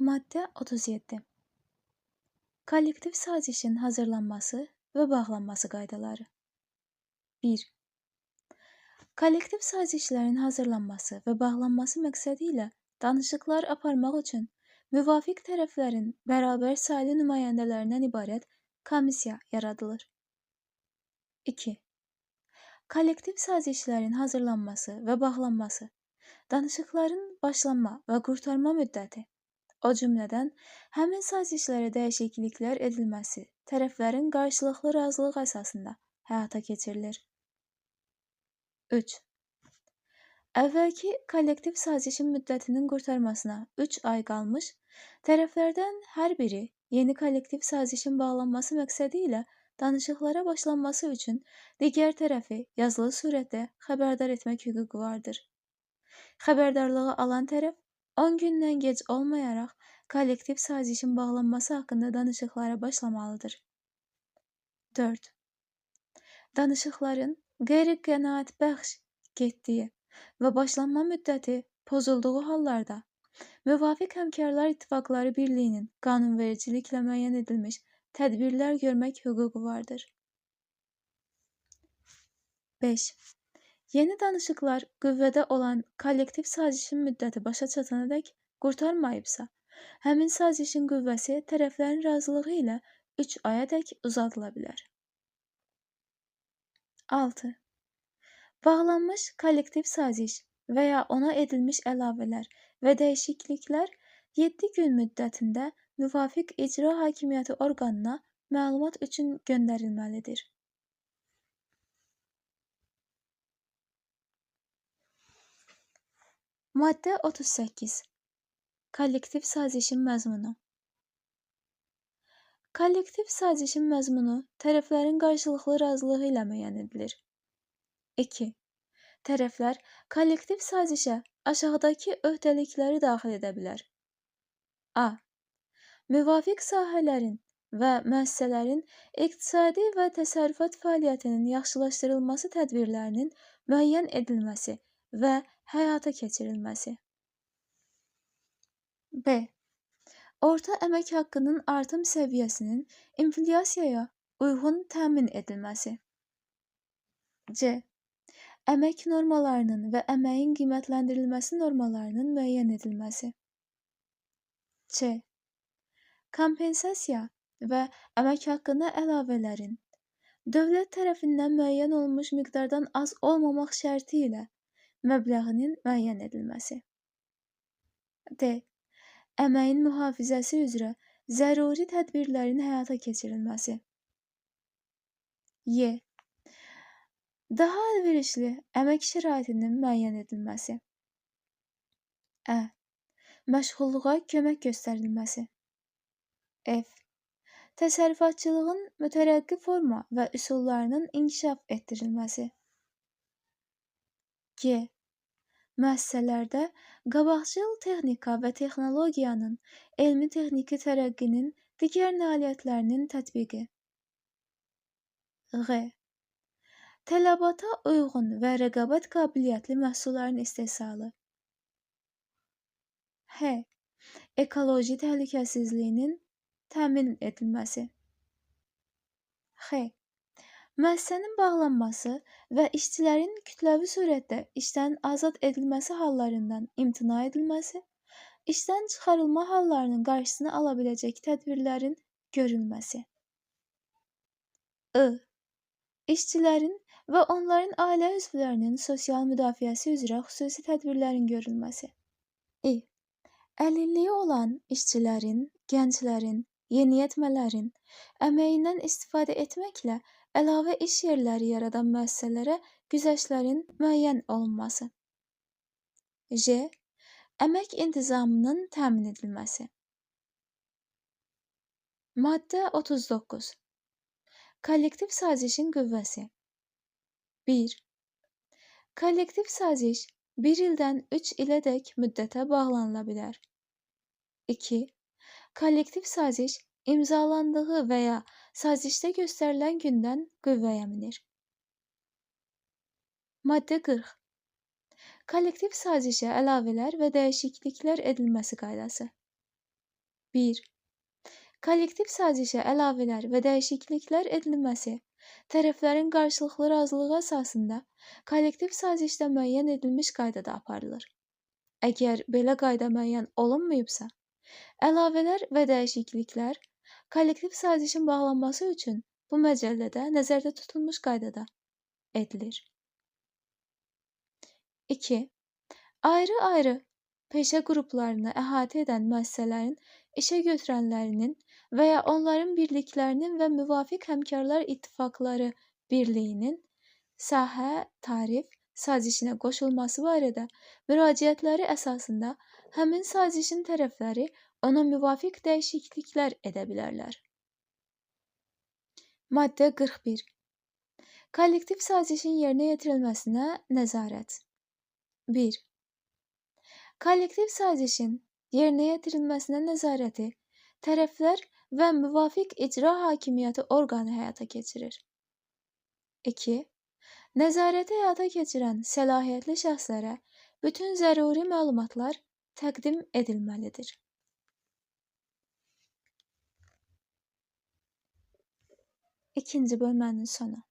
Maddə 37. Kollektiv sazişin hazırlanması və bağlanması qaydaları. 1. Kollektiv sazişlərin hazırlanması və bağlanması məqsədi ilə danışıqlar aparmaq üçün müvafiq tərəflərin bərabər saylı nümayəndələrindən ibarət komissiya yaradılır. 2. Kollektiv sazişlərin hazırlanması və bağlanması, danışıqların başlanma və qurtarma müddəti, o cümlədən həmin sazişlərə dəyişikliklər edilməsi tərəflərin qarşılıqlı razılıq əsasında həyata keçirilir. 3. Əvvəlki kollektiv sazişin müddətinin qurtarmasına 3 ay qalmış, tərəflərdən hər biri yeni kollektiv sazişin bağlanması məqsədi ilə danışıqlara başlanması üçün digər tərəfi yazılı surətdə xəbərdar etmək hüququ vardır. Xəbərdarlığı alan tərəf 10 gündən gec olmayaraq kollektiv sazişin bağlanması haqqında danışıqlara başlamalıdır. 4. Danışıqların qeyri-qənaətbəxş getdiyi və başlanma müddəti pozulduğu hallarda müvafiq həmkarlar ittifaqları birliyinin qanunvericiliklə müəyyən edilmiş tədbirlər görmək hüququ vardır. 5. Yeni danışıqlar qüvvədə olan kollektiv sazişin müddəti başa çatanadək qurtarmayıbsa, həmin sazişin qüvvəsi tərəflərin razılığı ilə 3 ayadək uzadıla bilər. 6. Bağlanmış kollektiv saziş və ya ona edilmiş əlavələr və dəyişikliklər 7 gün müddətində müvafiq icra hakimiyyəti orqanına məlumat üçün göndərilməlidir. Maddə 38. Kollektiv sazişin məzmunu. Kollektiv sazişin məzmunu tərəflərin qarşılıqlı razılığı ilə müəyyən edilir. 2. Tərəflər kollektiv sazişə aşağıdakı öhdəlikləri daxil edə bilər. A. Müvafiq sahələrin və müəssisələrin iqtisadi və təsərrüfat fəaliyyətinin yaxşılaşdırılması tədbirlərinin müəyyən edilməsi və həyata keçirilməsi. B. Orta əmək haqqının artım səviyyəsinin inflyasiyaya uyğun təmin edilməsi. C. Əmək normalarının və əməyin qiymətləndirilməsi normalarının müəyyən edilməsi. C. Kompensasiya və əmək haqqına əlavələrin dövlət tərəfindən müəyyən olunmuş miqdardan az olmamaq şərti ilə məbləğinin müəyyən edilməsi. D. Əməyin mühafizəsi üzrə zəruri tədbirlərin həyata keçirilməsi. Y. Daha əlverişli əmək şəraitinin müəyyən edilməsi. Ə. Məşğulluğa kömək göstərilməsi. F. Təsərrüfatçılığın mütərəqqi forma və üsullarının inkişaf etdirilməsi. G. Müəssisələrdə qabaqcıl texnika və texnologiyanın, elmi-texniki tərəqqinin digər nailiyyətlərinin tətbiqi. G. Tələbata uyğun və rəqabət qabiliyyətli məhsulların istehsalı. H. Ekoloji təhlükəsizliyinin təmin edilməsi. X. Müəssisənin bağlanması və işçilərin kütləvi surətdə işdən azad edilməsi hallarından imtina edilməsi, işdən çıxarılma hallarının qarşısını ala biləcək tədbirlərin görülməsi. I. İşçilərin və onların ailə üzvlərinin sosial müdafiəsi üzrə xüsusi tədbirlərin görülməsi. İ. Əlilliyi olan işçilərin, gənclərin, yeniyetmələrin əməyindən istifadə etməklə əlavə iş yerləri yaradan müəssisələrə güzəştlərin müəyyən olunması. J. Əmək intizamının təmin edilməsi. Maddə 39. Kollektiv sazişin qüvvəsi. 1. Kollektiv saziş 1 ildən 3 ilədək müddətə bağlanıla bilər. 2. Kollektiv saziş imzalandığı və ya sazişdə göstərilən gündən qüvvəyə minir. Maddə 40. Kollektiv sazişə əlavələr və dəyişikliklər edilməsi qaydası. 1. Kollektiv sazişə əlavələr və dəyişikliklər edilməsi tərəflərin qarşılıqlı razılığı əsasında kollektiv sazişdə müəyyən edilmiş qaydada aparılır. Əgər belə qayda müəyyən olunmayıbsa, əlavələr və dəyişikliklər kollektiv sazişin bağlanması üçün bu məcəllədə nəzərdə tutulmuş qaydada edilir. 2. Ayrı-ayrı peşə qruplarını əhatə edən müəssisələrin işə götürənlərinin və ya onların birliklərinin və müvafiq həmkarlar ittifaqları birliyinin sahə, tarif sazişinə qoşulması barədə müraciətləri əsasında həmin sazişin tərəfləri ona müvafiq dəyişikliklər edə bilərlər. Maddə 41. Kollektiv sazişin yerinə yetirilməsinə nəzarət. 1. Kollektiv sazişin yerinə yetirilməsinə nəzarəti tərəflər və müvafiq icra hakimiyyəti orqanı həyata keçirir. 2. Nəzarəti həyata keçirən səlahiyyətli şəxslərə bütün zəruri məlumatlar təqdim edilməlidir. İkinci bölmənin sonu.